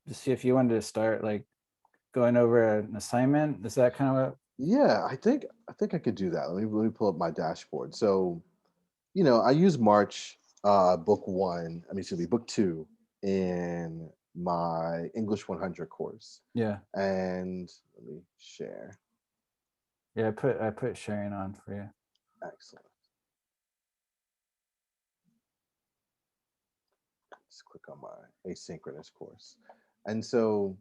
Just see if you wanted to start like going over an assignment. Is that kind of what? Yeah, I think I could do that. Let me pull up my dashboard. So, I use March book one, excuse me, book two in my English 100 course. Yeah. And let me share. Yeah, I put sharing on for you. Excellent. Just click on my asynchronous course. And so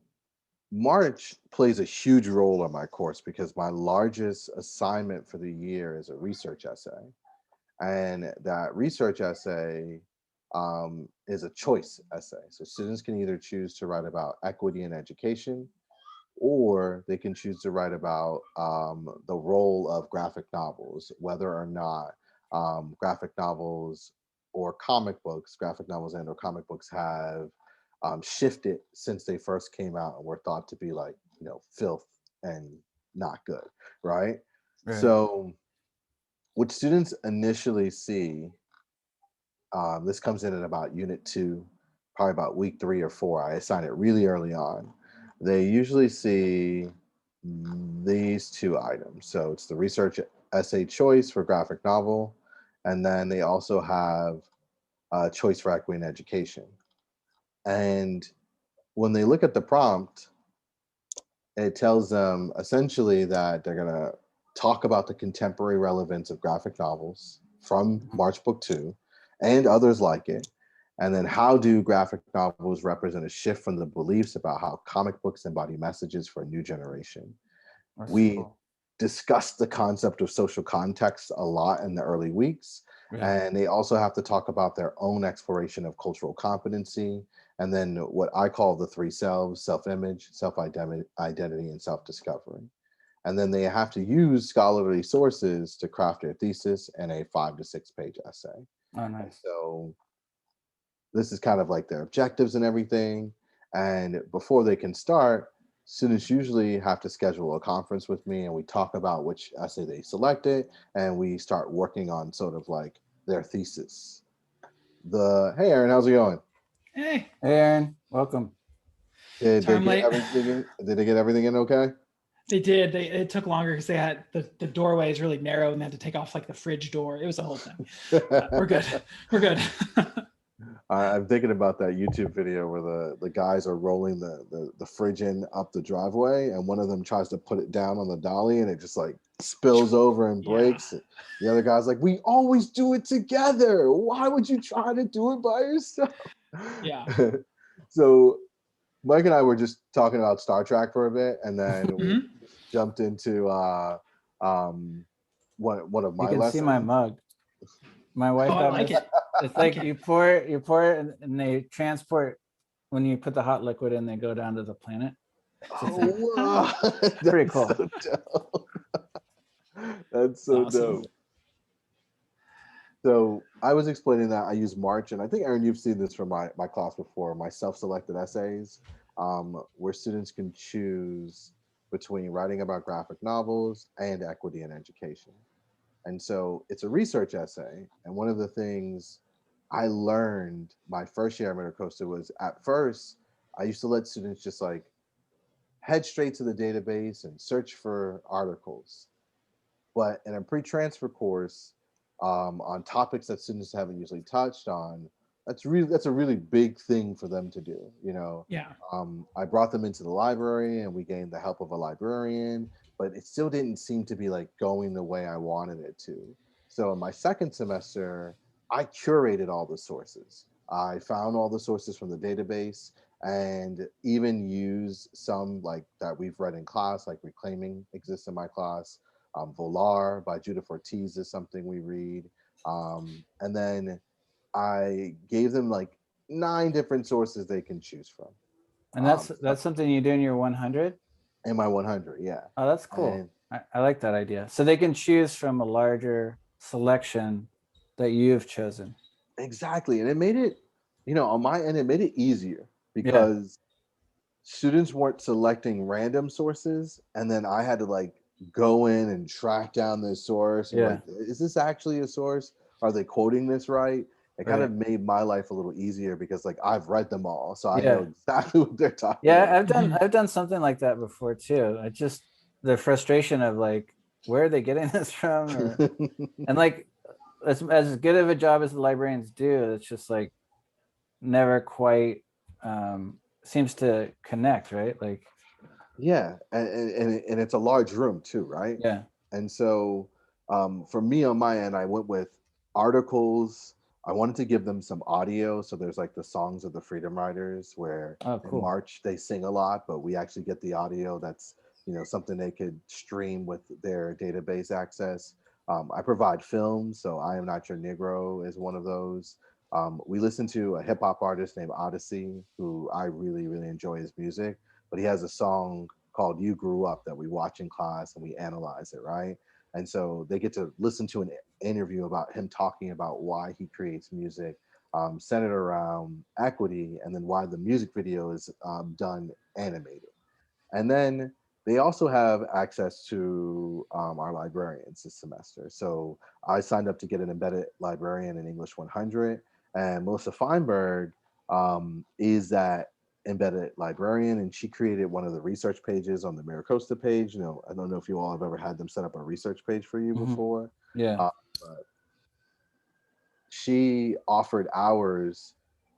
March plays a huge role in my course because my largest assignment for the year is a research essay. And that research essay is a choice essay. So students can either choose to write about equity in education, or they can choose to write about the role of graphic novels, whether or not graphic novels or comic books, graphic novels and or comic books have shifted since they first came out and were thought to be like, filth and not good, right? Right. So what students initially see, this comes in at about unit two, probably about week 3 or 4. I assign it really early on. They usually see these two items. So it's the research essay choice for graphic novel, and then they also have choice for equity in education. And when they look at the prompt, it tells them essentially that they're going to talk about the contemporary relevance of graphic novels from Mhm. March Book 2 and others like it. And then how do graphic novels represent a shift from the beliefs about how comic books embody messages for a new generation? That's We cool. discussed the concept of social context a lot in the early weeks. Yeah. And they also have to talk about their own exploration of cultural competency. And then what I call the three selves: self image, self identity, and self discovery. And then they have to use scholarly sources to craft their thesis and a 5 to 6 page essay. Oh, And nice. so this is kind of like their objectives and everything. And before they can start, students usually have to schedule a conference with me and we talk about which essay they selected and we start working on sort of like their thesis. Hey Aaron, how's it going? Hey, Hey, Aaron, welcome. Did sorry they I'm get late. everything in? Did they get everything in okay? They did. It took longer because they had the doorway is really narrow and they had to take off like the fridge door. It was a whole thing. But we're good. We're good. I'm thinking about that YouTube video where the guys are rolling the fridge in up the driveway, and one of them tries to put it down on the dolly, and it just like spills over and Yeah. breaks. The other guy's like, "We always do it together. Why would you try to do it by yourself?" Yeah. So Mike and I were just talking about Star Trek for a bit, and then we Mhm. jumped into um, one of You my can see my lessons. mug. My wife Oh, I got me like this. it. It's I like like it. you pour it, and they transport when you put the hot liquid in. They go down to the planet. It's a thing. Oh, wow. Pretty That's cool. so dope. That's It's so awesome. dope. So I was explaining that I use March, and I think Aaron, you've seen this from my class before. My self-selected essays, where students can choose between writing about graphic novels and equity in education. And so it's a research essay. And one of the things I learned my first year at Miracosta was, at first I used to let students just like head straight to the database and search for articles. But in a pre-transfer course, on topics that students haven't usually touched on, that's a really big thing for them to do. Yeah. I brought them into the library and we gained the help of a librarian, but it still didn't seem to be like going the way I wanted it to. So in my second semester, I curated all the sources. I found all the sources from the database and even use some like that we've read in class, like Reclaiming exists in my class. Volar by Judith Ortiz is something we read. And then I gave them like 9 different sources they can choose from. And that's So, that's something you do in your 100. in my 100, yeah. Oh, that's cool. And I like that idea. So they can choose from a larger selection that you've chosen. exactly. And it made it, on my end, it made it easier Yeah. because students weren't selecting random sources, and then I had to like go in and track down this source and Yeah. like, is this actually a source? Are they quoting this right? It kind of Right. made my life a little easier because like I've read them all, so I Yeah. know exactly what they're talking Yeah, about. I've done something like that before too. I just the frustration of like, where are they getting this from? Or, and like as good of a job as the librarians do, it's just like never quite seems to connect, right? Like, Yeah, and it's a large room too, right? yeah. And so for me on my end, I went with articles. I wanted to give them some audio. So there's like the songs of the Freedom Riders where Oh, in cool. March they sing a lot, but we actually get the audio that's, something they could stream with their database access. I provide films. So I Am Not Your Negro is one of those. We listen to a hip hop artist named Odyssey, who I really, really enjoy his music, but he has a song called You Grew Up that we watch in class and we analyze it, right? And so they get to listen to an interview about him talking about why he creates music centered around equity, and then why the music video is done animated. And then they also have access to our librarians this semester. So I signed up to get an embedded librarian in English 100, and Melissa Feinberg is that embedded librarian, and she created one of the research pages on the MiraCosta page. I don't know if you all have ever had them set up a research page for you Mhm. before. Yeah. But she offered hours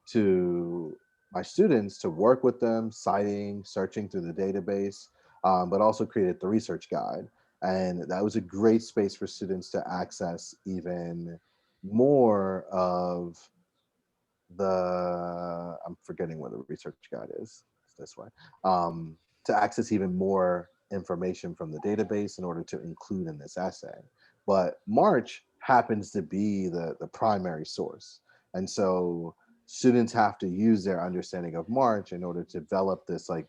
to my students to work with them, citing, searching through the database, but also created the research guide. And that was a great space for students to access even more of I'm forgetting where the research guide is. It's this way. To access even more information from the database in order to include in this essay. But March happens to be the primary source. And so students have to use their understanding of March in order to develop this like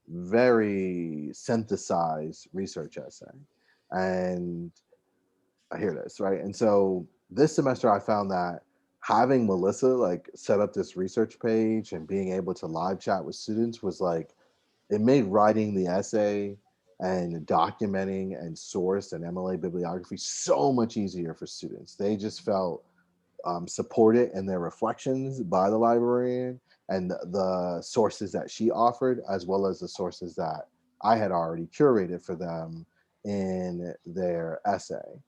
very synthesized research essay. And I hear this, right? And so this semester I found that having Melissa like set up this research page and being able to live chat with students was like, it made writing the essay and documenting and source and MLA bibliography so much easier for students. They just felt supported in their reflections by the librarian and the sources that she offered, as well as the sources that I had already curated for them in their essay.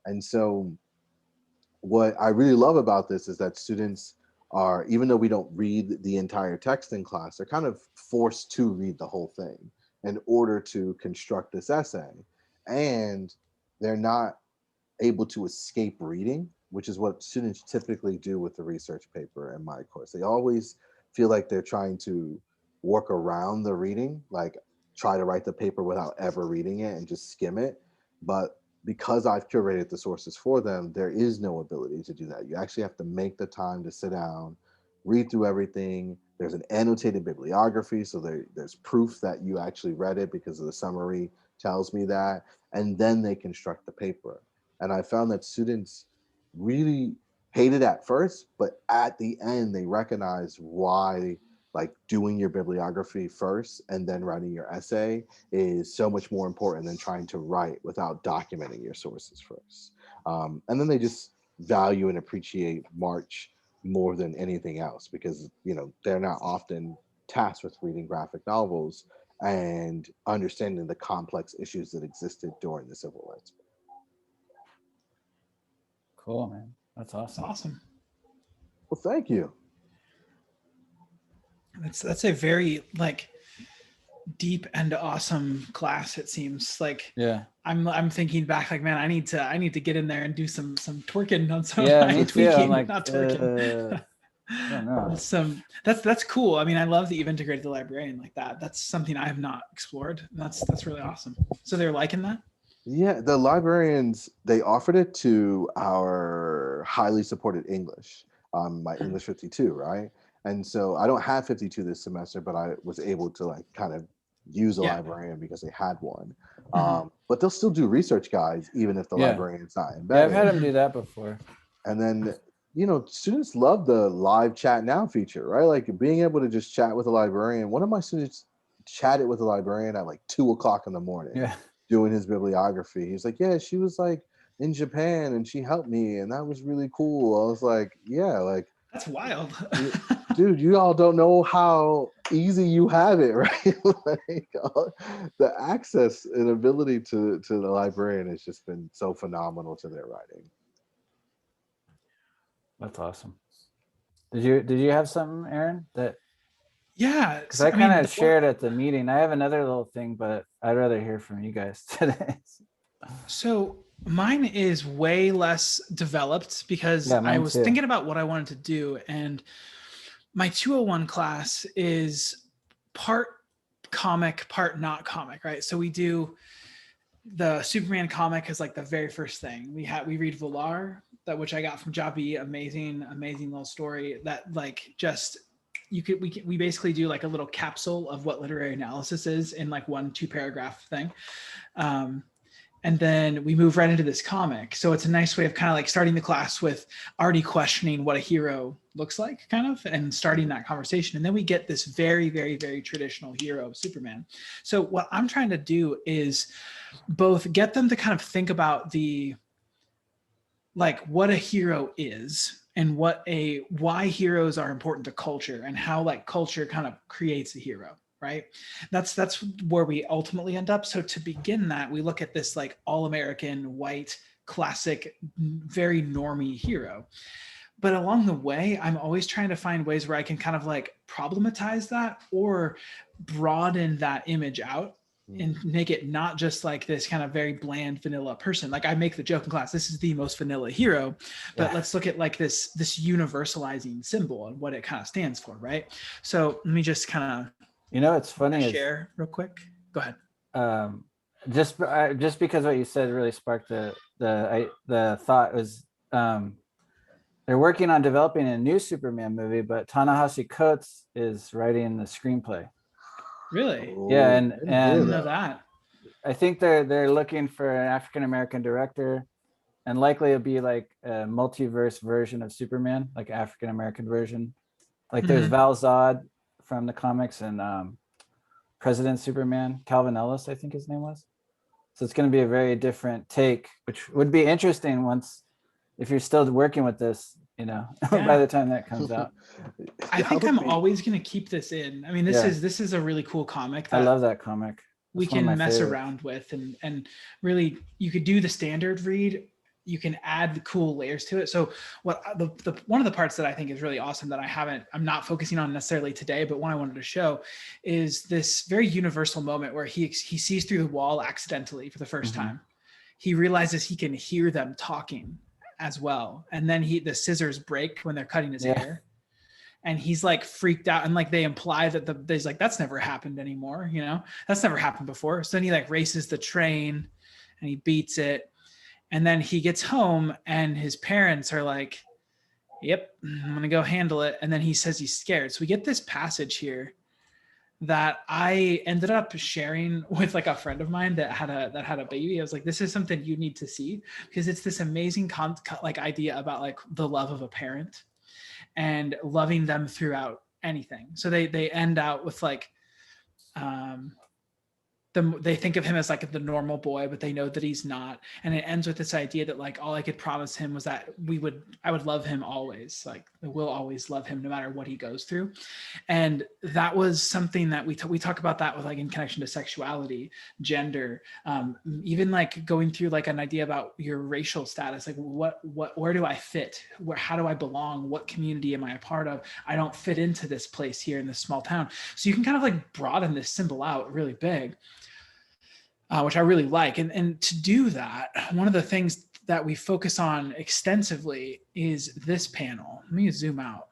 And so what I really love about this is that students are, even though we don't read the entire text in class, they're kind of forced to read the whole thing in order to construct this essay. And they're not able to escape reading, which is what students typically do with the research paper in my course. They always feel like they're trying to work around the reading, like try to write the paper without ever reading it and just skim it. But because I've curated the sources for them, there is no ability to do that. You actually have to make the time to sit down, read through everything. There's an annotated bibliography, so there's proof that you actually read it because of the summary tells me that, and then they construct the paper. And I found that students really hate it at first, but at the end, they recognize why like doing your bibliography first and then writing your essay is so much more important than trying to write without documenting your sources first. And then they just value and appreciate March more than anything else because, they're not often tasked with reading graphic novels and understanding the complex issues that existed during the civil rights. Cool, man. That's That's awesome. awesome. Well, thank you. That's a very like deep and awesome class. It seems like Yeah. I'm thinking back like, man, I need to get in there and do some twerking on some Yeah, of my me too. I'm tweaking, like, not twerking. I don't know. That's cool. I mean, I love that you've integrated the librarian like that. That's something I have not explored. That's really awesome. So they're liking that? Yeah, the librarians, they offered it to our highly supported English, my English 52, right? And so I don't have 52 this semester, but I was able to like kind of use a Yeah. librarian because they had one. Mhm. But they'll still do research guides even if the Yeah. librarian's not Yeah, I've embedded. had them do that before. And then, students love the live chat now feature, right? Like being able to just chat with a librarian. One of my students chatted with the librarian at like 2 o'clock in the morning Yeah. doing his bibliography. He's like, yeah, she was like in Japan and she helped me and that was really cool. I was like, yeah, like, That's wild. dude, you all don't know how easy you have it, right? Like, the access and ability to the librarian has just been so phenomenal to their writing. That's awesome. Did you have something, Aaron? That Yeah. because So, I kind the of shared at the meeting. I have another little thing, but I'd rather hear from you guys today. So mine is way less developed because Yeah, I mine was too. thinking about what I wanted to do. And my 201 class is part comic, part not comic, right? So we do the Superman comic is like the very first thing. We read Villar, that which I got from Javi, amazing little story that like just we basically do like a little capsule of what literary analysis is in like 1-2 paragraph thing. And then we move right into this comic. So it's a nice way of kind of like starting the class with already questioning what a hero looks like, kind of, and starting that conversation. And then we get this very, very, very traditional hero of Superman. So what I'm trying to do is both get them to kind of think about the, like what a hero is and why heroes are important to culture and how like culture kind of creates a hero, right? That's where we ultimately end up. So to begin that, we look at this like all-American white classic, very normie hero. But along the way, I'm always trying to find ways where I can kind of like problematize that or broaden that image out and make it not just like this kind of very bland vanilla person. Like I make the joke in class, this is the most vanilla hero, but let's look at like this universalizing symbol and what it kind of stands for, right? So let me just kind of It's funny share real quick. Go ahead. Just because what you said really sparked the thought was they're working on developing a new Superman movie, but Ta-Nehisi Coates is writing the screenplay. Really? Yeah, I didn't know that. I think they're looking for an African American director, and likely it'll be like a multiverse version of Superman, like African American version. Like there's Val Zod from the comics and President Superman, Calvin Ellis, I think his name was. So it's going to be a very different take, which would be interesting if you're still working with this, by the time that comes out. I think I'm always going to keep this in. I mean, this is a really cool comic. I love that comic. We can mess around with and really you could do the standard read. You can add the cool layers to it. So what one of the parts that I think is really awesome that I'm not focusing on necessarily today, but one I wanted to show is this very universal moment where he sees through the wall accidentally for the first time. He realizes he can hear them talking as well. And then the scissors break when they're cutting his hair. And he's like freaked out, and like they imply that he's like, that's never happened anymore, that's never happened before. So then he like races the train and he beats it. And then he gets home and his parents are like, yep, I'm going to go handle it. And then he says he's scared. So we get this passage here that I ended up sharing with like a friend of mine that had a baby. I was like, this is something you need to see because it's this amazing like idea about like the love of a parent and loving them throughout anything. So they end out with like, they think of him as like the normal boy, but they know that he's not. And it ends with this idea that like, all I could promise him was that I would love him always. Like we'll always love him no matter what he goes through. And that was something that we talk about that with like in connection to sexuality, gender, even like going through like an idea about your racial status, like where do I fit? How do I belong? What community am I a part of? I don't fit into this place here in this small town. So you can kind of like broaden this symbol out really big. Which I really like. And to do that, one of the things that we focus on extensively is this panel. Let me zoom out.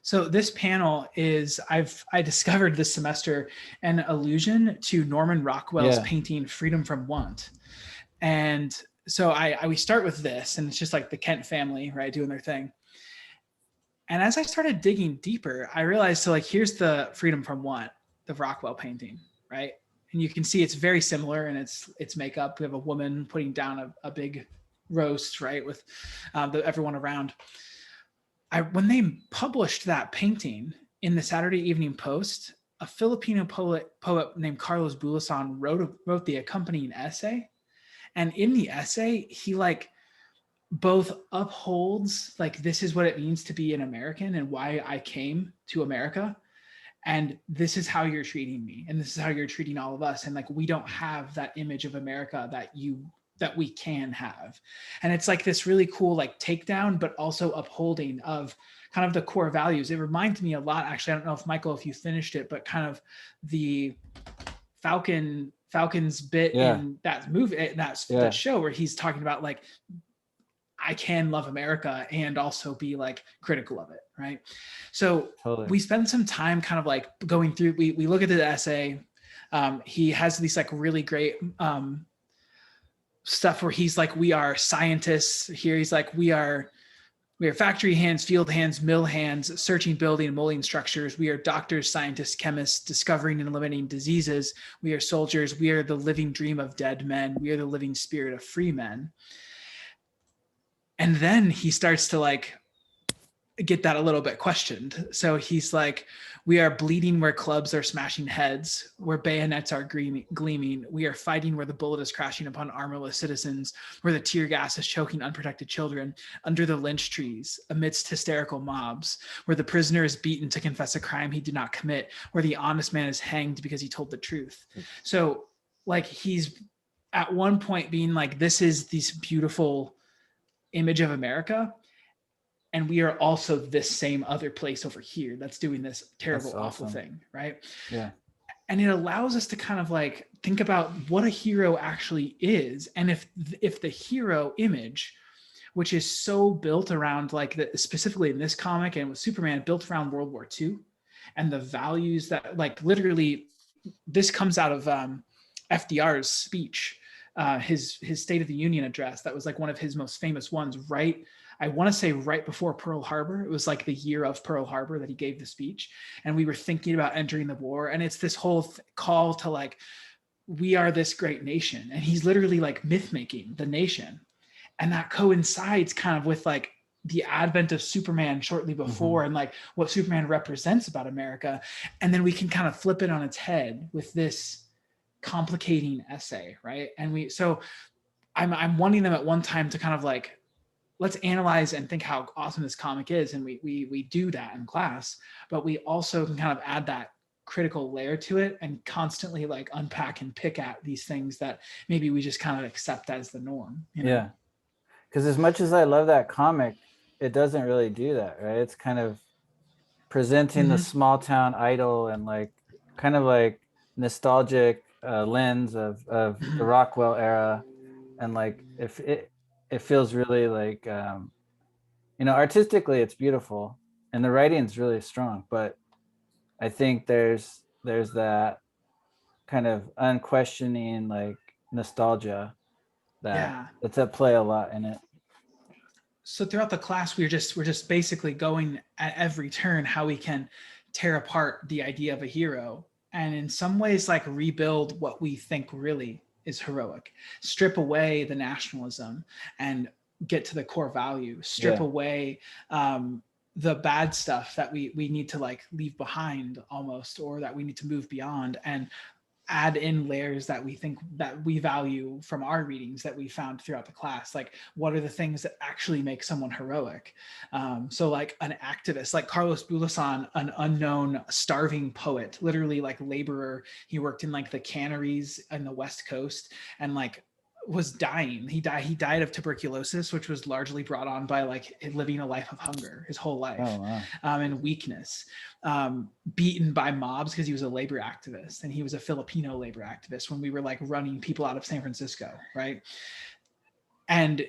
So this panel is, I discovered this semester an allusion to Norman Rockwell's painting Freedom from Want. And so we start with this, and it's just like the Kent family, right, doing their thing. And as I started digging deeper, I realized, so like, here's the Freedom from Want, the Rockwell painting, right? And you can see it's very similar in its makeup. We have a woman putting down a big roast, right, with everyone around. When they published that painting in the Saturday Evening Post, a Filipino poet named Carlos Bulosan wrote the accompanying essay. And in the essay, he like both upholds like this is what it means to be an American and why I came to America. And this is how you're treating me. And this is how you're treating all of us. And like, we don't have that image of America that we can have. And it's like this really cool, like takedown, but also upholding of kind of the core values. It reminds me a lot, actually, I don't know if Michael, if you finished it, but kind of the Falcon's bit in that movie, that show where he's talking about like, I can love America and also be like critical of it, right? So we spend some time kind of like going through, we look at the essay. He has these like really great stuff where he's like, we are scientists here. He's like, we are factory hands, field hands, mill hands, searching, building, and molding structures. We are doctors, scientists, chemists, discovering and eliminating diseases. We are soldiers. We are the living dream of dead men. We are the living spirit of free men. And then he starts to like get that a little bit questioned. So he's like, we are bleeding where clubs are smashing heads, where bayonets are gleaming. We are fighting where the bullet is crashing upon armorless citizens, where the tear gas is choking unprotected children, under the lynch trees, amidst hysterical mobs, where the prisoner is beaten to confess a crime he did not commit, where the honest man is hanged because he told the truth. So like he's at one point being like, this is this beautiful image of America, and we are also this same other place over here that's doing this terrible, awful thing, right? Yeah. And it allows us to kind of like think about what a hero actually is, and if the hero image, which is so built around like specifically in this comic and with Superman, built around World War II and the values that like literally this comes out of FDR's speech. His State of the Union address, that was like one of his most famous ones, right? I want to say right before Pearl Harbor. It was like the year of Pearl Harbor that he gave the speech. And we were thinking about entering the war. And it's this whole call to like, we are this great nation. And he's literally like myth making the nation. And that coincides kind of with like the advent of Superman shortly before and like what Superman represents about America. And then we can kind of flip it on its head with this complicating essay, right? And so I'm wanting them at one time to kind of like, let's analyze and think how awesome this comic is, and we do that in class, but we also can kind of add that critical layer to it and constantly like unpack and pick at these things that maybe we just kind of accept as the norm, you know? Yeah, because as much as I love that comic, it doesn't really do that, right? It's kind of presenting the small town idol and like kind of like nostalgic lens of the Rockwell era, and like if it feels really like artistically it's beautiful and the writing's really strong, but I think there's that kind of unquestioning like nostalgia that's at play a lot in it. So throughout the class, we're just basically going at every turn how we can tear apart the idea of a hero, and in some ways like rebuild what we think really is heroic, strip away the nationalism and get to the core value, strip away the bad stuff that we need to like leave behind almost, or that we need to move beyond, and add in layers that we think that we value from our readings that we found throughout the class. Like, what are the things that actually make someone heroic? So like an activist, like Carlos Bulosan, an unknown starving poet, literally like laborer. He worked in like the canneries in the West Coast and like was dying. He died of tuberculosis, which was largely brought on by like living a life of hunger his whole life. Oh, wow. And weakness, beaten by mobs because he was a labor activist, and he was a Filipino labor activist when we were like running people out of San Francisco, right? And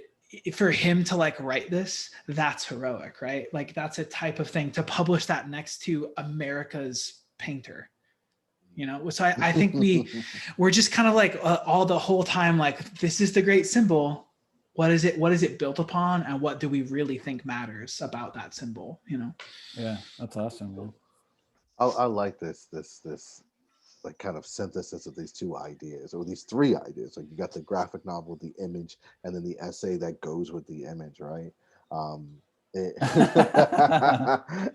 for him to like write this, that's heroic, right? Like that's a type of thing to publish that next to America's painter. So I think we're just kind of like all the whole time, like, this is the great symbol. What is it built upon? And what do we really think matters about that symbol? Yeah, that's awesome, man. I like this like kind of synthesis of these two ideas, or these three ideas. Like you got the graphic novel, the image, and then the essay that goes with the image, right? And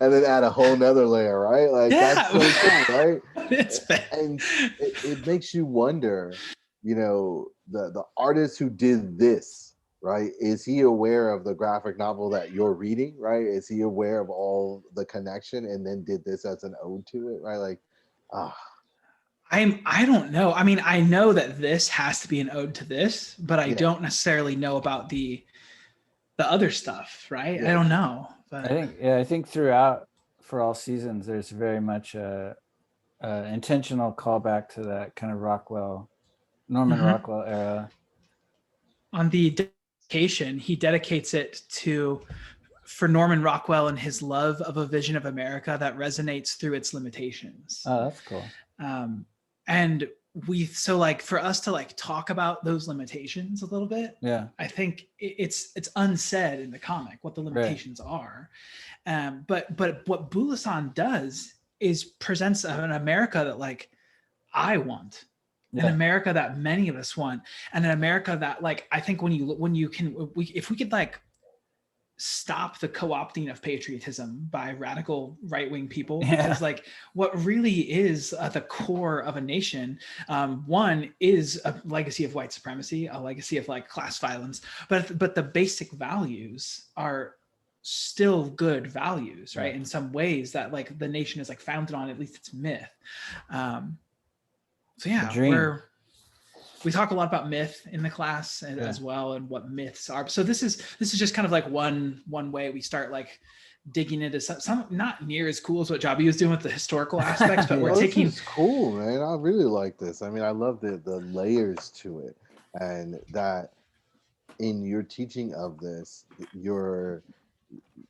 then add a whole nother layer, right? Like that's so cool, right? It's bad. And it makes you wonder, you know, the artist who did this, right? Is he aware of the graphic novel that you're reading, right? Is he aware of all the connection and then did this as an ode to it, right? Like, ah, I don't know. I mean, I know that this has to be an ode to this, but I Yeah. don't necessarily know about the other stuff, right? I Yeah. don't know. I But think throughout for all seasons, there's very much a intentional callback to that kind of Norman Mhm. Rockwell era. on the dedication, he dedicates it for Norman Rockwell and his love of a vision of America that resonates through its limitations. Oh, that's cool. And so like for us to like talk about those limitations a little bit, Yeah. I think it's unsaid in the comic what the limitations are. But what Bulasan does is presents an America that like I want, an America that many of us want, and an America that like I think if we could like stop the co-opting of patriotism by radical right-wing people, because like what really is the core of a nation, one is a legacy of white supremacy, a legacy of like class violence, but the basic values are still good values, right? In some ways that like the nation is like founded on, at least it's myth. So yeah, we talk a lot about myth in the class as well, and what myths are. So this is just kind of like one way we start like digging into some not near as cool as what Jabi was doing with the historical aspects, but we're taking. This is cool, man. I really like this. I mean, I love the layers to it, and that in your teaching of this, you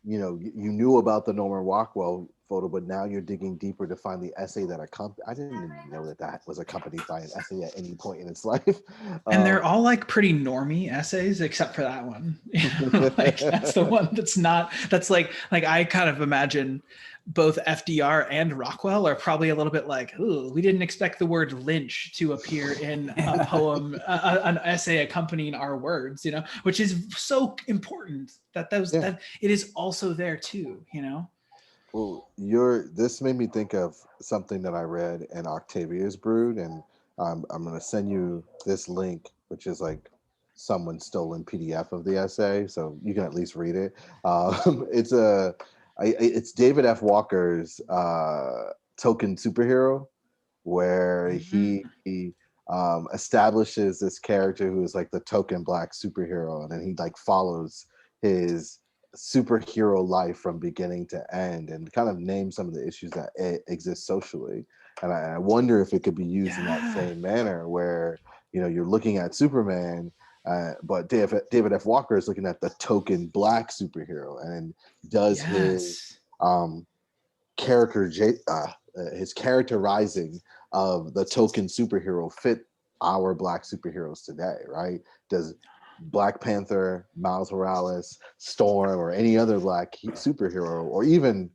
knew about the Norman Rockwell photo, but now you're digging deeper to find the essay that I didn't even know that was accompanied by an essay at any point in its life. And they're all like pretty normie essays, except for that one. Like that's the one that's like I kind of imagine both FDR and Rockwell are probably a little bit like, ooh, we didn't expect the word lynch to appear in a poem, an essay accompanying our words, which is so important that it is also there too, Well, this made me think of something that I read in Octavia's Brood, and I'm going to send you this link, which is like someone's stolen PDF of the essay, so you can at least read it. It's David F. Walker's Token Superhero, where he establishes this character who is like the token black superhero, and then he like follows his superhero life from beginning to end and kind of name some of the issues that exist socially. And I wonder if it could be used in that same manner where, you're looking at Superman, but David F. Walker is looking at the token black superhero and does his his characterizing of the token superhero fit our black superheroes today, right? Does Black Panther, Miles Morales, Storm, or any other black superhero, or even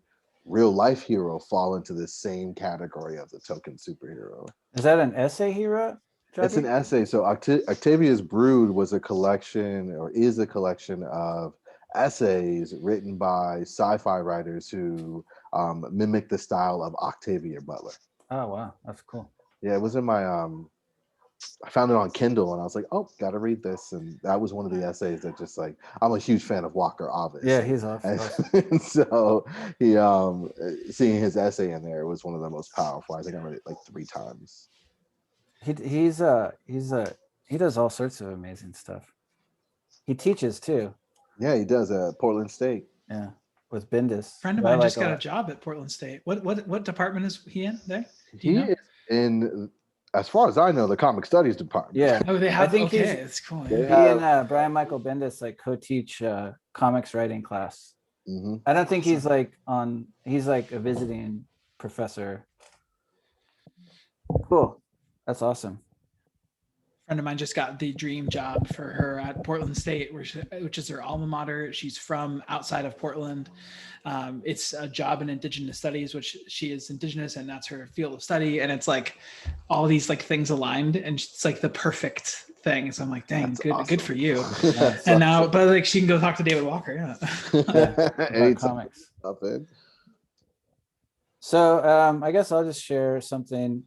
real life hero fall into the same category of the token superhero? Is that an essay he wrote? It's an essay. So Octavia's Brood was a collection, or is a collection of essays written by sci-fi writers who mimic the style of Octavia Butler. Oh wow, that's cool. Yeah, it was in my I found it on Kindle, and I was like, "Oh, gotta read this." And that was one of the essays that just like, I'm a huge fan of Walker, obviously. Yeah, he's awesome. And so he, seeing his essay in there was one of the most powerful. I think I read it like 3 times. He does all sorts of amazing stuff. He teaches too. Yeah, he does at Portland State. Yeah, with Bendis. A friend of mine just got a job at Portland State. What department is he in there? He is in, as far as I know, the comic studies department. Yeah. Oh, they have. I think it's cool. He and Brian Michael Bendis like co-teach comics writing class. Mm-hmm. I don't think he's like a visiting professor. Cool. That's awesome. A friend of mine just got the dream job for her at Portland State, which is her alma mater. She's from outside of Portland. It's a job in Indigenous studies, which she is Indigenous, and that's her field of study. And it's like all these like things aligned, and it's like the perfect thing. So I'm like, dang, that's awesome. Good for you. And now, but like she can go talk to David Walker. Yeah. About comics. So I guess I'll just share something.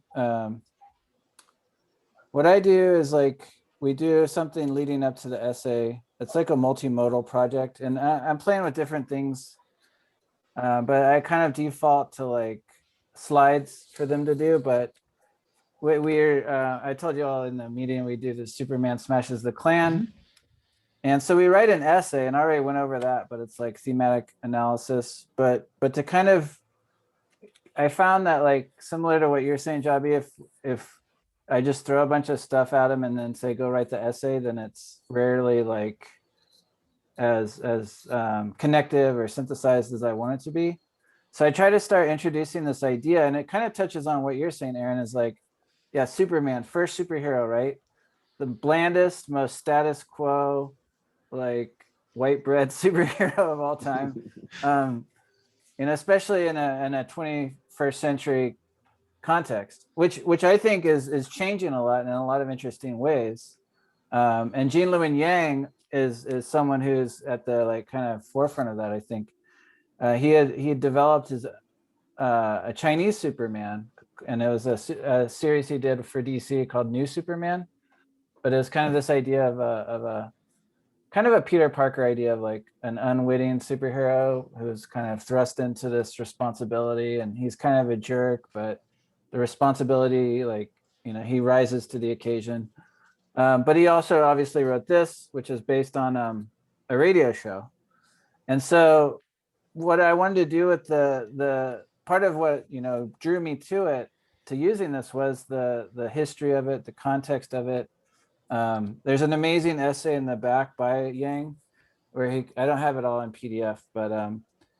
What I do is like we do something leading up to the essay. It's like a multimodal project, and I'm playing with different things, but I kind of default to like slides for them to do. But we're I told you all in the meeting we do the Superman smashes the Klan. And so we write an essay, and I already went over that, but it's like thematic analysis. But to kind of, I found that like similar to what you're saying, Jabi, if I just throw a bunch of stuff at him and then say go write the essay, then it's rarely like as connective or synthesized as I want it to be. So I try to start introducing this idea, and it kind of touches on what you're saying, Aaron, is like, yeah, Superman, first superhero, right? The blandest, most status quo, like white bread superhero of all time. And especially in a 21st century context, which I think is changing a lot in a lot of interesting ways. And Gene Luen Yang is someone who's at the like kind of forefront of that. I think he had developed his a Chinese Superman, and it was a series he did for DC called New Superman. But it was kind of this idea of a kind of a Peter Parker idea of like an unwitting superhero who's kind of thrust into this responsibility, and he's kind of a jerk, but the responsibility, like, you know, he rises to the occasion. But he also obviously wrote this, which is based on a radio show. And so what I wanted to do with the part of what, you know, drew me to it, to using this, was the history of it, the context of it. There's an amazing essay in the back by Yang where I don't have it all in PDF, but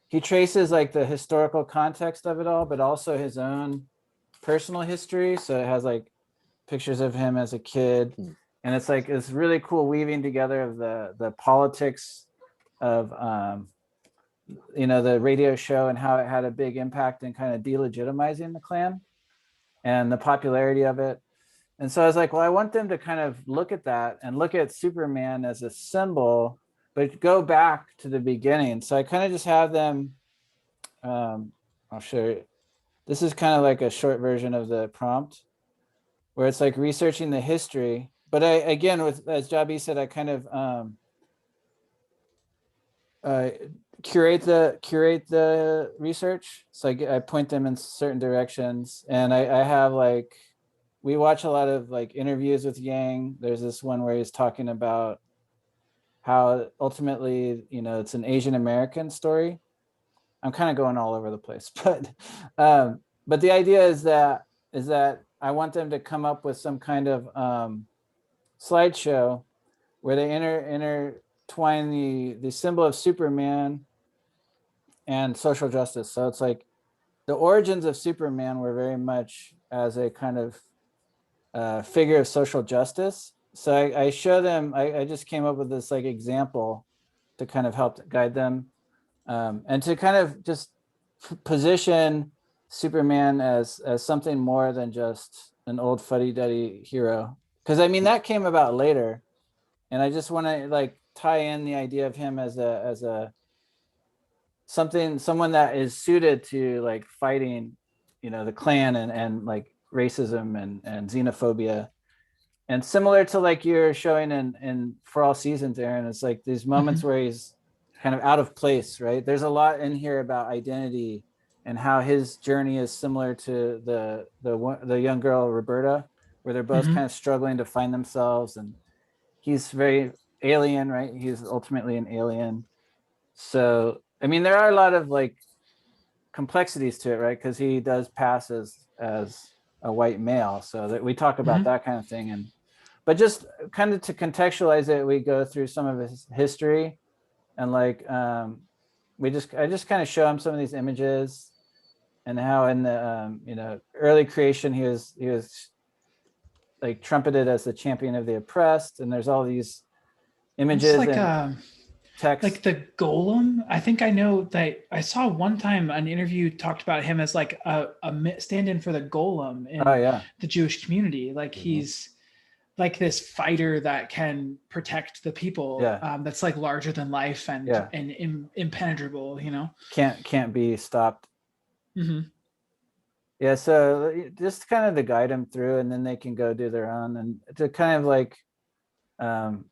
he traces like the historical context of it all, but also his own personal history. So it has like pictures of him as a kid, and it's like it's really cool weaving together of the politics of you know, the radio show and how it had a big impact in kind of delegitimizing the Klan and the popularity of it. And so I was like, well, I want them to kind of look at that and look at Superman as a symbol, but go back to the beginning. So I kind of just have them, I'll show you. This is kind of like a short version of the prompt where it's like researching the history. But I, again, with, as Jabi said, I kind of curate the research. So I point them in certain directions, and I have like, we watch a lot of like interviews with Yang. There's this one where he's talking about how ultimately, you know, it's an Asian American story. I'm kind of going all over the place, but the idea is that I want them to come up with some kind of slideshow where they intertwine the symbol of Superman and social justice. So it's like the origins of Superman were very much as a kind of figure of social justice. So I show them, I just came up with this like example to kind of help guide them, and to kind of just position Superman as something more than just an old fuddy-duddy hero. Because I mean, that came about later, and I just want to like tie in the idea of him as a someone that is suited to like fighting, you know, the Klan and like racism and xenophobia. And similar to like you're showing in For All Seasons, Aaron, it's like these moments where he's kind of out of place, right? There's a lot in here about identity and how his journey is similar to the young girl Roberta, where they're both kind of struggling to find themselves, and he's very alien, right? He's ultimately an alien. So I mean, there are a lot of like complexities to it, right? Because he does pass as a white male, so that we talk about that kind of thing. And but just kind of to contextualize it, we go through some of his history, and like I just kind of show him some of these images and how in the you know, early creation he was like trumpeted as the champion of the oppressed, and there's all these images like and text. Like the golem. I think I know that I saw one time an interview talked about him as like a stand-in for the golem in the Jewish community. Like he's like this fighter that can protect the people. That's like larger than life and impenetrable, you know, can't be stopped. Yeah, so just kind of to guide them through, and then they can go do their own, and to kind of um,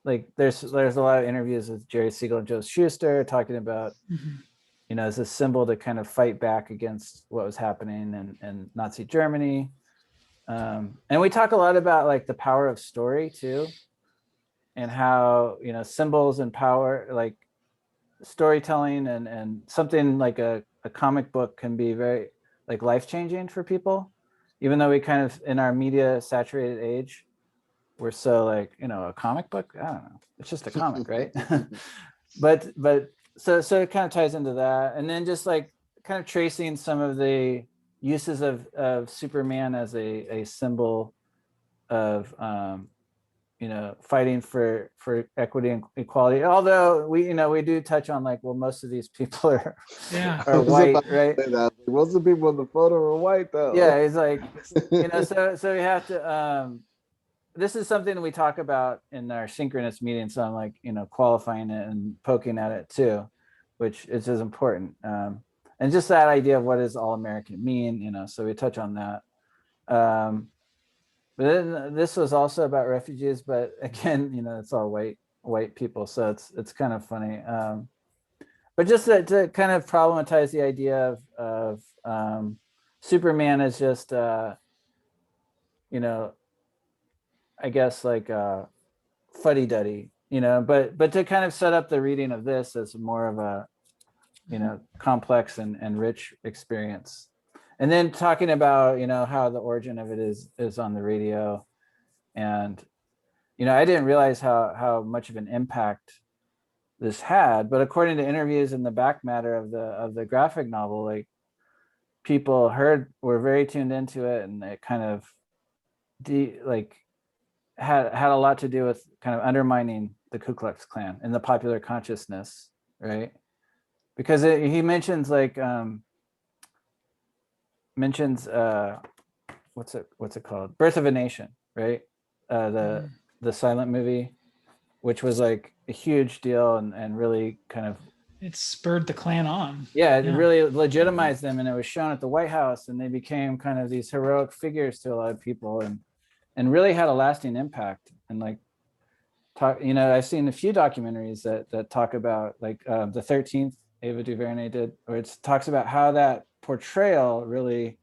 like there's a lot of interviews with Jerry Siegel and Joe Shuster talking about, Mhm. as a symbol to kind of fight back against what was happening in Nazi Germany. And we talk a lot about like the power of story too, and how symbols and power, like storytelling and something like a comic book can be very like life-changing for people, even though we kind of in our media saturated age, we're so like, a comic book, I don't know, it's just a comic, right? but so it kind of ties into that, and then just like kind of tracing some of the uses of Superman as a symbol of fighting for equity and equality, although we do touch on like, well, most of these people are Yeah. I are was white, about to right? say that. Most of the people in the photo are white, Yeah, though. it's like, so we have to this is something that we talk about in our synchronous meeting, so I'm like, qualifying it and poking at it too, which is as important. And just that idea of what does all American mean, so we touch on that. But then this was also about refugees, but again, it's all white people, so it's kind of funny. But just to kind of problematize the idea of Superman as just you know I guess like fuddy-duddy, but to kind of set up the reading of this as more of a complex and rich experience, and then talking about how the origin of it is on the radio. And I didn't realize how much of an impact this had, but according to interviews in the back matter of the graphic novel, like people were very tuned into it, and it kind of like had a lot to do with kind of undermining the Ku Klux Klan in the popular consciousness, right? Because he mentions like what's it called, Birth of a Nation, right? The silent movie, which was like a huge deal, and really kind of, It spurred the Klan on. yeah, it Yeah. really legitimized them, and it was shown at the White House, and they became kind of these heroic figures to a lot of people, and really had a lasting impact. And like talk, I've seen a few documentaries that talk about like the 13th Ava DuVernay did, where it talks about how that portrayal really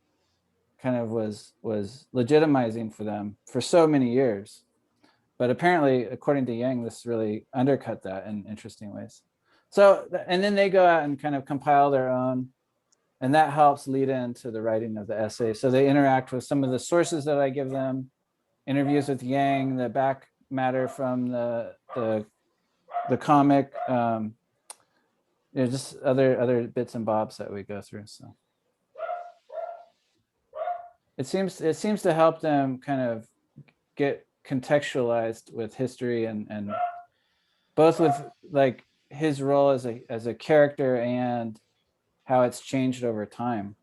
kind of was legitimizing for them for so many years. But apparently, according to Yang, this really undercut that in interesting ways. So, and then they go out and kind of compile their own, and that helps lead into the writing of the essay. So they interact with some of the sources that I give them, interviews with Yang, the back matter from the comic, just other bits and bobs that we go through. So it seems to help them kind of get contextualized with history, and both with like his role as a character and how it's changed over time.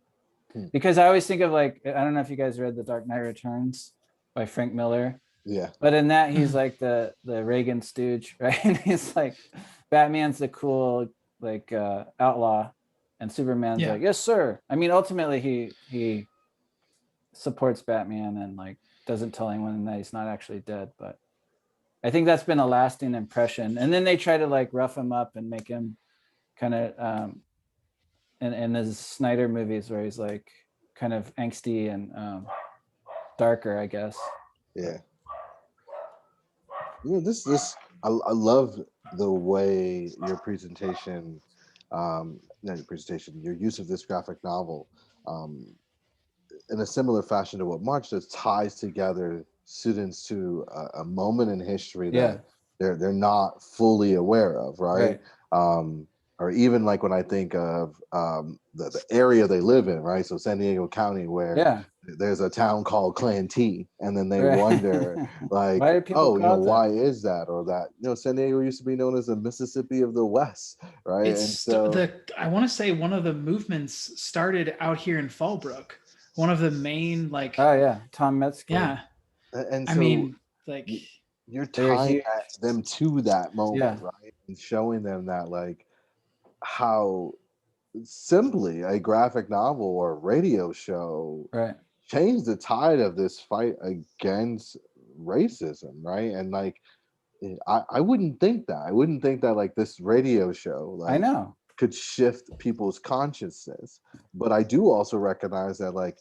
Because I always think of like, I don't know if you guys read The Dark Knight Returns by Frank Miller. Yeah. But in that, he's like the Reagan stooge, right? And he's like, Batman's the cool like outlaw, and Superman's like, yes sir. I mean, ultimately he supports Batman and like doesn't tell anyone that he's not actually dead. But I think that's been a lasting impression. And then they try to like rough him up and make him kind of in his Snyder movies, where he's like kind of angsty and darker, I guess. Yeah. I love the way your presentation, your use of this graphic novel, in a similar fashion to what March does, ties together students to a moment in history that they're not fully aware of, right? Or even like when I think of the area they live in, right? So San Diego County, where there's a town called Clan T, and then they wonder, like, why is that? Or that, San Diego used to be known as the Mississippi of the West, right? And so I want to say one of the movements started out here in Fallbrook. One of the main Tom Metzger. Yeah. And so, I mean, like, you're tying them to that moment, right? And showing them that like how simply a graphic novel or radio show Right. change the tide of this fight against racism, right? And like, I wouldn't think that. I wouldn't think that like this radio show I like know. could shift people's consciousness. But I do also recognize that like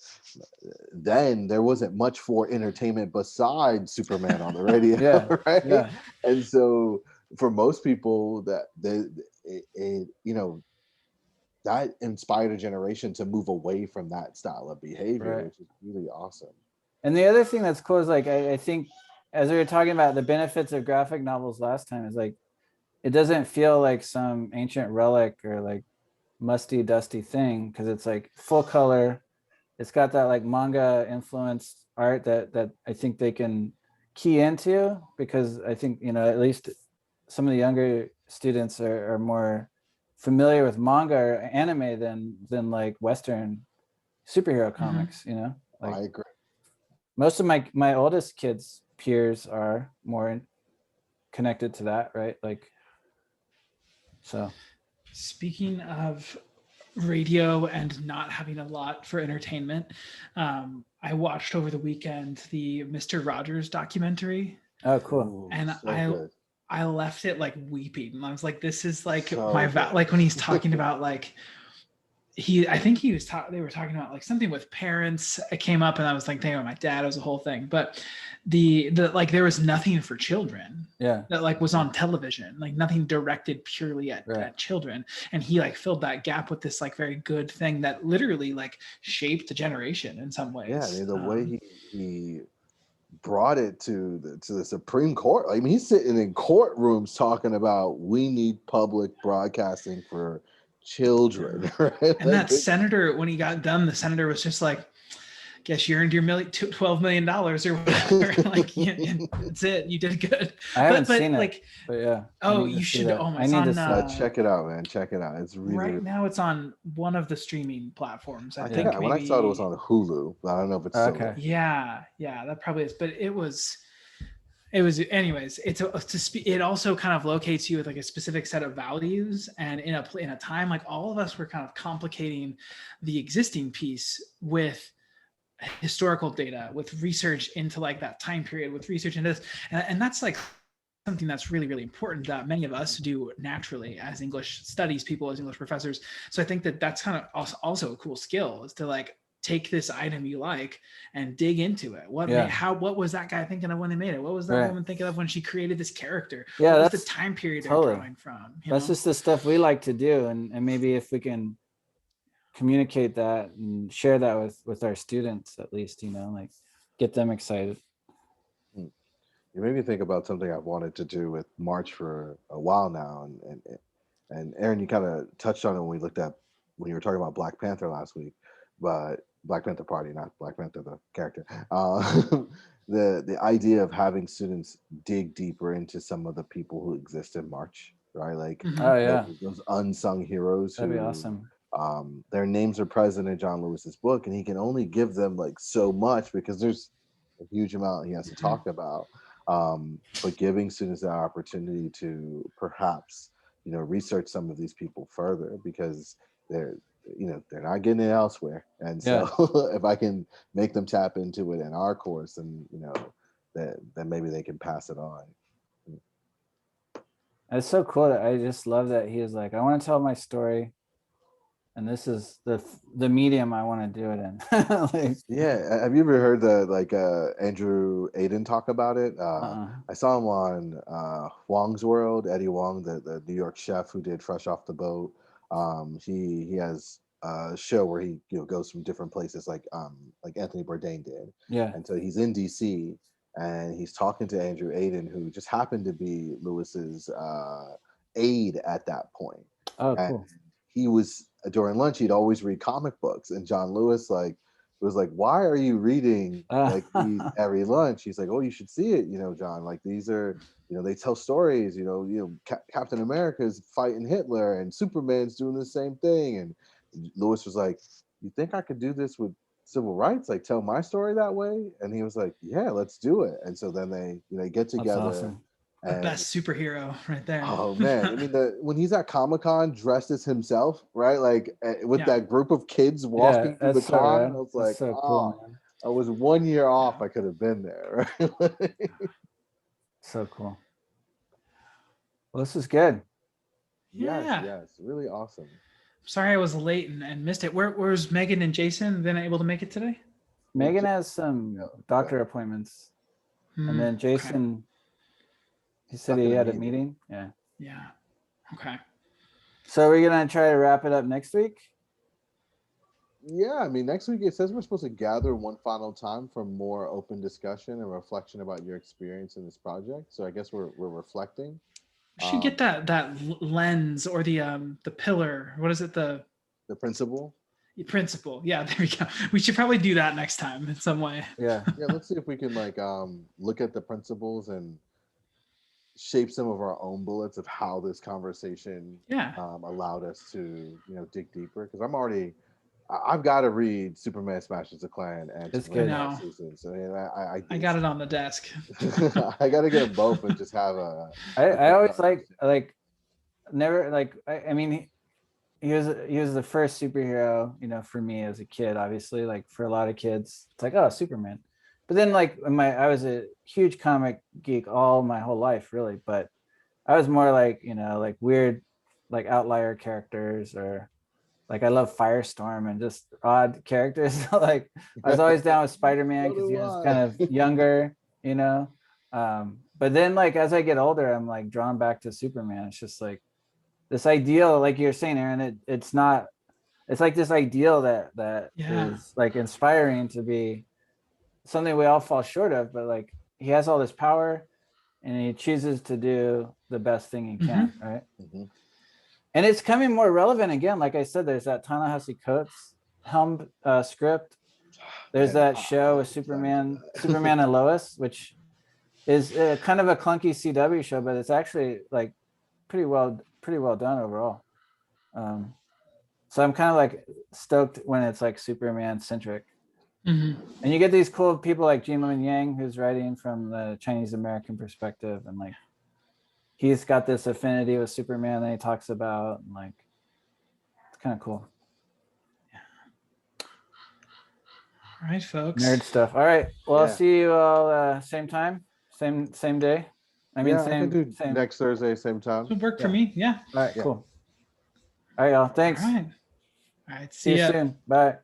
then there wasn't much for entertainment besides Superman on the radio, Yeah. right? Yeah. And so for most people that that inspired a generation to move away from that style of behavior, Right. which is really awesome. And the other thing that's cool is like I think as we were talking about the benefits of graphic novels last time is like it doesn't feel like some ancient relic or like musty dusty thing because it's like full color. It's got that like manga influenced art that I think they can key into because I think at least some of the younger students are more familiar with manga or anime than like Western superhero comics. Like I agree. most of my oldest kids peers are more connected to that, right? Like so. Speaking of radio and not having a lot for entertainment, I watched over the weekend the Mr. Rogers documentary. Oh, cool. Ooh, And so I left it like weeping. And I was like, this is like So my good. like when he's talking about like I think he was they were talking about like something with parents. It came up and I was like thinking about my dad. It was a whole thing. But the like there was nothing for children Yeah. that like was on television, like nothing directed purely at children. And he like filled that gap with this like very good thing that literally like shaped a generation in some ways. Yeah, I mean, the way he brought it to the Supreme Court. I mean, he's sitting in courtrooms talking about we need public broadcasting for children, right? And that senator, when he got done, the senator was just like, guess you earned your $12 million or whatever. Like, yeah, that's it. You did good. I haven't but seen like, it, but yeah. Oh, you should. Oh my! I need to check it out, man. Check it out. It's really right now. It's on one of the streaming platforms. I think. Yeah, when I saw it was on Hulu, but I don't know if it's still okay. Yeah, that probably is. But it was. Anyways. It also kind of locates you with like a specific set of values, and in a time like all of us were kind of complicating the existing piece with historical data, with research into like that time period, with research into this, and that's like something that's really, really important that many of us do naturally as English studies people, as English professors. So I think that that's kind of also a cool skill, is to like take this item you like and dig into it. What was that guy thinking of when they made it? What was that woman thinking of when she created this character? Yeah, what that's was the time period totally they're drawing from? That's just the stuff we like to do, and maybe if we can communicate that and share that with our students, at least, like get them excited. You made me think about something I've wanted to do with March for a while now, and Aaron, you kind of touched on it when you were talking about Black Panther last week, but Black Panther Party, not Black Panther the character. The idea of having students dig deeper into some of the people who exist in March, right? Like those unsung heroes. That'd be awesome. Their names are present in John Lewis's book, and he can only give them like so much because there's a huge amount he has to talk about. But giving students that opportunity to perhaps research some of these people further, because they're not getting it elsewhere, and so if I can make them tap into it in our course, and then maybe they can pass it on. It's so cool. I just love that he is like, I want to tell my story, and this is the medium I want to do it in. Like, yeah, have you ever heard Andrew Aiden talk about it? I saw him on Wong's World, Eddie Wong, the New York chef who did Fresh Off the Boat. He has a show where he goes from different places, like Anthony Bourdain did. Yeah. And so he's in DC, and he's talking to Andrew Aiden, who just happened to be Lewis's aide at that point. Oh, and cool. He was, during lunch, he'd always read comic books, and John Lewis was like, why are you reading like these every lunch? He's like, oh, you should see it, John, like these are, they tell stories, Captain America's fighting Hitler and Superman's doing the same thing. And Lewis was like, you think I could do this with civil rights, like tell my story that way? And he was like, yeah, let's do it. And so then they get together. That's awesome. The best superhero right there. Oh man, I mean, when he's at Comic-Con dressed as himself, right? Like with Yeah. that group of kids Yeah, walking through the that's so con, rad. I was That's like, so oh, cool, man. I was 1 year off. I could have been there, right? So cool. Well, this is good. Yeah. Yes, really awesome. Sorry I was late and missed it. Where's Megan and Jason? They're not able to make it today? Megan has some Yeah, doctor appointments, and then Okay. Jason, he said Stuck he in a had a meeting. meeting. Yeah. Yeah. Okay. So we're gonna try to wrap it up next week. Yeah, I mean, next week it says we're supposed to gather one final time for more open discussion and reflection about your experience in this project. So I guess we're reflecting. We should get that lens or the pillar. What is it? The principle. principle. Yeah, there we go. We should probably do that next time in some way. Yeah. Yeah, let's see if we can like look at the principles and shape some of our own bullets of how this conversation Yeah. allowed us to dig deeper. Because I've got to read Superman Smashes the Klan and It's Superman good. Lost Seasons. I mean, I got it on the desk. I got to get them both and just have a. I always never I mean he was the first superhero, for me as a kid. Obviously, like for a lot of kids, it's like, oh, Superman. But then like I was a huge comic geek all my whole life, really. But I was more like like weird, like outlier characters, or like I love Firestorm and just odd characters. Like I was always down with Spider-Man because he was kind of younger, but then like as I get older, I'm like drawn back to Superman. It's just like this ideal, like you're saying, Aaron, it's like this ideal that Yeah. is like inspiring to be something we all fall short of, but like he has all this power and he chooses to do the best thing he can, right? Mhm. And it's coming more relevant again. Like I said, there's that Ta-Nehisi Coates helm script. There's Man, that show with Superman and Lois, which is kind of a clunky CW show, but it's actually like pretty well done overall. So I'm kind of like stoked when it's like Superman centric. Mhm. And you get these cool people like Jin Yang, who's writing from the Chinese American perspective, and like he's got this affinity with Superman that he talks about, and like it's kind of cool. All right, folks. Nerd stuff. All right. Well, I'll Yeah. see you all same time, same day. I mean, I can do same. next Thursday, same time. Would work for Yeah. me. Yeah. All right, Yeah. cool. All right, y'all. Thanks. All right. All right. See you ya. soon. Bye.